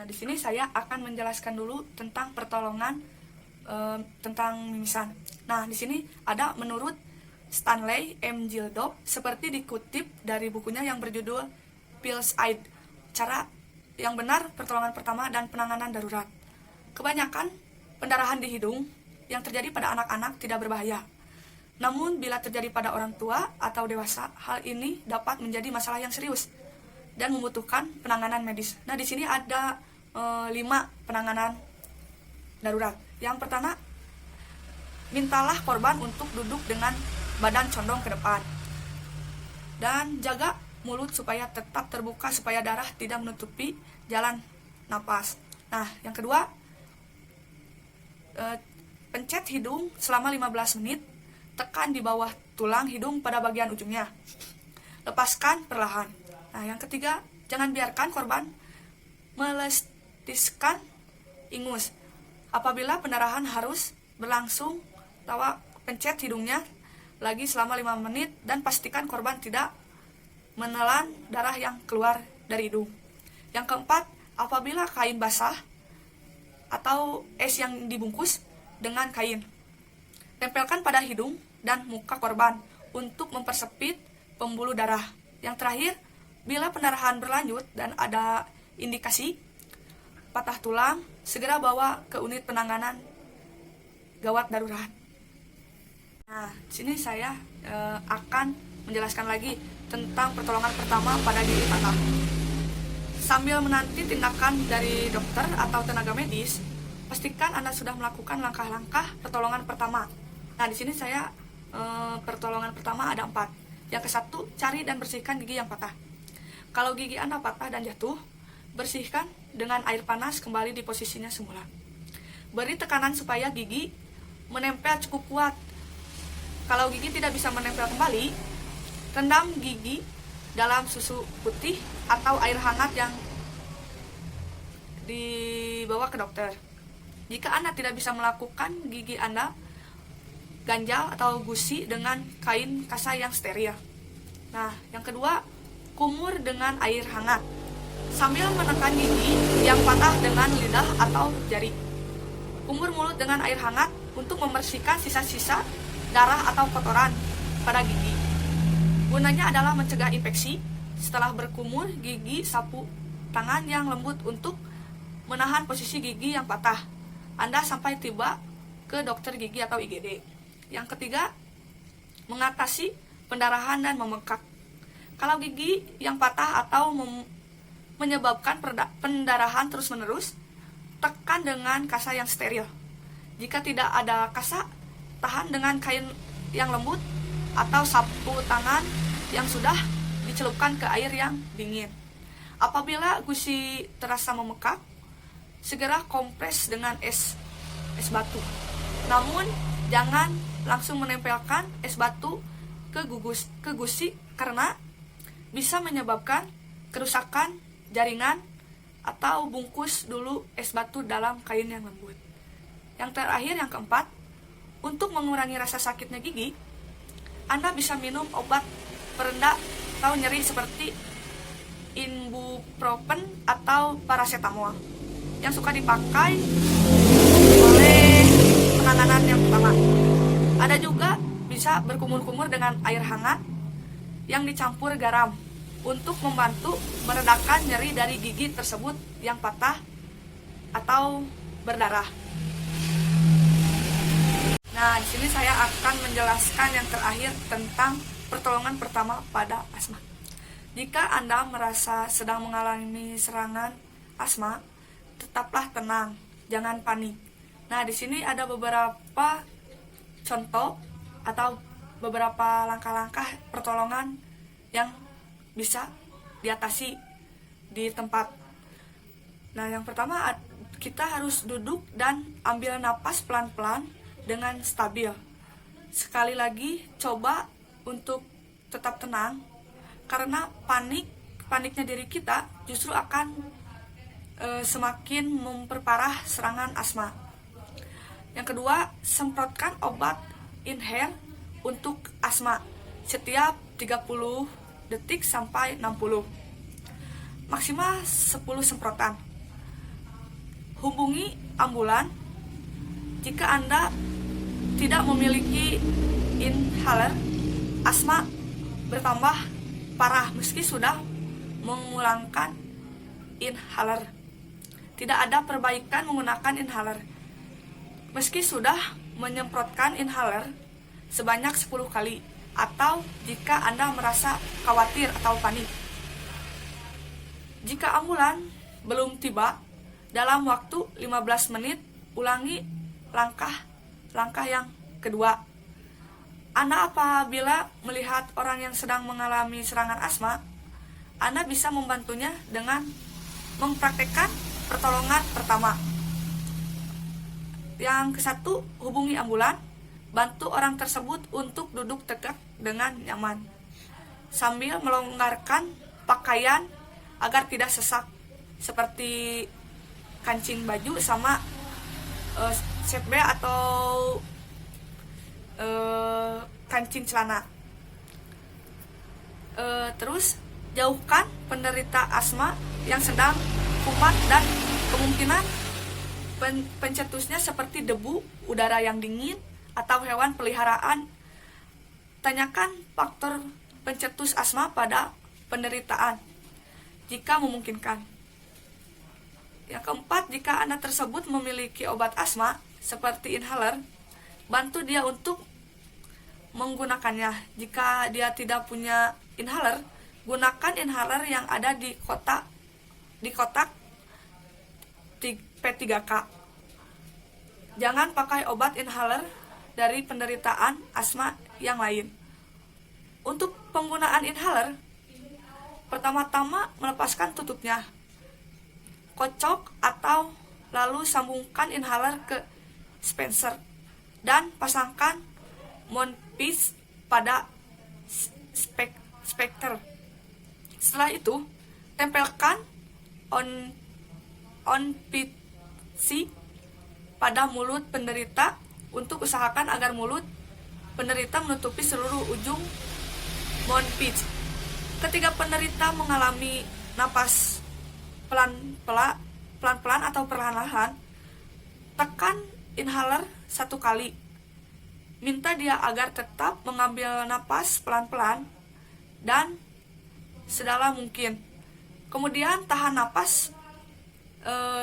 Nah, di sini saya akan menjelaskan dulu tentang pertolongan tentang mimisan. Nah, di sini ada menurut Stanley M. Gildow seperti dikutip dari bukunya yang berjudul Pills Aid, cara yang benar pertolongan pertama dan penanganan darurat. Kebanyakan pendarahan di hidung yang terjadi pada anak-anak tidak berbahaya. Namun bila terjadi pada orang tua atau dewasa, hal ini dapat menjadi masalah yang serius dan membutuhkan penanganan medis. Nah, di sini ada 5 penanganan darurat. Yang pertama, mintalah korban untuk duduk dengan badan condong ke depan. Dan jaga mulut supaya tetap terbuka supaya darah tidak menutupi jalan napas. Nah, yang kedua, pencet hidung selama 15 menit, tekan di bawah tulang hidung pada bagian ujungnya. Lepaskan perlahan. Nah, yang ketiga, jangan biarkan korban melestiskan ingus. Apabila pendarahan harus berlangsung, pencet hidungnya lagi selama 5 menit dan pastikan korban tidak menelan darah yang keluar dari hidung. Yang keempat, apabila kain basah atau es yang dibungkus dengan kain, tempelkan pada hidung dan muka korban untuk mempersempit pembuluh darah. Yang terakhir, bila pendarahan berlanjut dan ada indikasi patah tulang, segera bawa ke unit penanganan gawat darurat. Nah, di sini saya akan menjelaskan lagi tentang pertolongan pertama pada gigi patah. Sambil menanti tindakan dari dokter atau tenaga medis, pastikan Anda sudah melakukan langkah-langkah pertolongan pertama. Nah, di sini saya pertolongan pertama ada 4. Yang ke-1, cari dan bersihkan gigi yang patah. Kalau gigi Anda patah dan jatuh, bersihkan dengan air panas kembali di posisinya semula. Beri tekanan supaya gigi menempel cukup kuat. Kalau gigi tidak bisa menempel kembali, rendam gigi dalam susu putih atau air hangat yang dibawa ke dokter. Jika Anda tidak bisa melakukan gigi Anda ganjal atau gusi dengan kain kasa yang steril. Nah, yang kedua, kumur dengan air hangat sambil menekan gigi yang patah dengan lidah atau jari. Kumur mulut dengan air hangat untuk membersihkan sisa-sisa darah atau kotoran pada gigi. Gunanya adalah mencegah infeksi. Setelah berkumur gigi, sapu tangan yang lembut untuk menahan posisi gigi yang patah Anda sampai tiba ke dokter gigi atau IGD. Yang ketiga, mengatasi pendarahan dan membengkak. Kalau gigi yang patah atau menyebabkan pendarahan terus-menerus, tekan dengan kasa yang steril. Jika tidak ada kasa, tahan dengan kain yang lembut atau sapu tangan yang sudah dicelupkan ke air yang dingin. Apabila gusi terasa memekak, segera kompres dengan es batu. Namun, jangan langsung menempelkan es batu ke gusi karena bisa menyebabkan kerusakan jaringan atau bungkus dulu es batu dalam kain yang lembut. Yang terakhir, yang keempat, untuk mengurangi rasa sakitnya gigi, Anda bisa minum obat perendah atau nyeri seperti ibuprofen atau paracetamol yang suka dipakai oleh penanganan yang pertama. Ada juga bisa berkumur-kumur dengan air hangat yang dicampur garam untuk membantu meredakan nyeri dari gigi tersebut yang patah atau berdarah. Nah, di sini saya akan menjelaskan yang terakhir tentang pertolongan pertama pada asma. Jika Anda merasa sedang mengalami serangan asma, tetaplah tenang, jangan panik. Nah, di sini ada beberapa contoh atau beberapa langkah-langkah pertolongan yang bisa diatasi di tempat. Nah, yang pertama, kita harus duduk dan ambil napas pelan-pelan dengan stabil. Sekali lagi, coba untuk tetap tenang, karena paniknya diri kita justru akan semakin memperparah serangan asma. Yang kedua, semprotkan obat inhale untuk asma setiap 30 detik sampai 60. Maksimal 10 semprotan. hubungi ambulan jika Anda tidak memiliki inhaler. Asma bertambah parah meski sudah mengulangkan inhaler. Tidak ada perbaikan menggunakan inhaler. Meski sudah menyemprotkan inhaler sebanyak 10 kali, atau jika Anda merasa khawatir atau panik. Jika ambulan belum tiba dalam waktu 15 menit, ulangi langkah yang kedua. Anda apabila melihat orang yang sedang mengalami serangan asma, Anda bisa membantunya dengan mempraktekkan pertolongan pertama. Yang ke-1, hubungi ambulan. Bantu orang tersebut untuk duduk tegak dengan nyaman, sambil melonggarkan pakaian agar tidak sesak, seperti kancing baju sama setbe atau kancing celana. Terus jauhkan penderita asma yang sedang kumat dan kemungkinan pencetusnya seperti debu, udara yang dingin, atau hewan peliharaan. Tanyakan faktor pencetus asma pada penderitaan jika memungkinkan. Yang keempat, jika anak tersebut memiliki obat asma seperti inhaler, bantu dia untuk menggunakannya. Jika dia tidak punya inhaler, gunakan inhaler yang ada di kotak P3K. Jangan pakai obat inhaler dari penderitaan asma yang lain. Untuk penggunaan inhaler, pertama-tama melepaskan tutupnya. Kocok atau lalu sambungkan inhaler ke dispenser dan pasangkan mouthpiece pada speaker. Setelah itu, tempelkan on-pitch pada mulut penderita. Untuk usahakan agar mulut penderita menutupi seluruh ujung mouthpiece. Ketika penderita mengalami napas pelan-pelan atau perlahan-lahan, tekan inhaler 1 kali. Minta dia agar tetap mengambil napas pelan-pelan dan sedalam mungkin. Kemudian tahan napas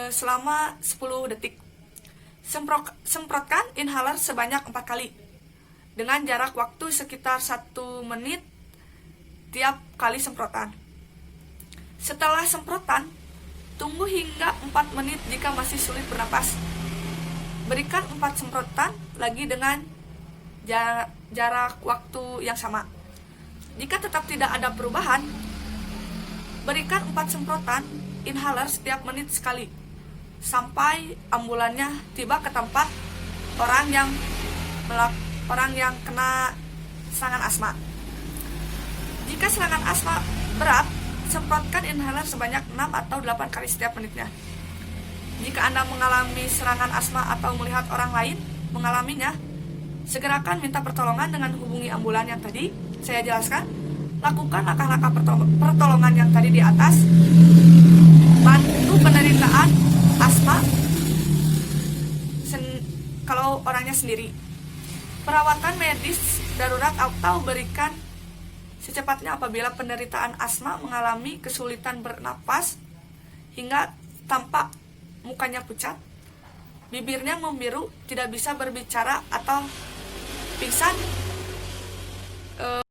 selama 10 detik. Semprotkan inhaler sebanyak 4 kali dengan jarak waktu sekitar 1 menit tiap kali semprotan. Setelah semprotan, tunggu hingga 4 menit jika masih sulit bernapas. Berikan 4 semprotan lagi dengan jarak waktu yang sama. Jika tetap tidak ada perubahan, berikan 4 semprotan inhaler setiap menit sekali, sampai ambulannya tiba ke tempat orang yang kena serangan asma. Jika serangan asma berat, semprotkan inhaler sebanyak 6 atau 8 kali setiap menitnya. Jika Anda mengalami serangan asma atau melihat orang lain mengalaminya, segerakan minta pertolongan dengan hubungi ambulan yang tadi saya jelaskan. Lakukan langkah-langkah pertolongan yang tadi di atas. Bantu penderitaan asma kalau orangnya sendiri. Perawatan medis darurat atau berikan secepatnya apabila penderitaan asma mengalami kesulitan bernapas hingga tampak mukanya pucat, bibirnya membiru, tidak bisa berbicara atau pingsan.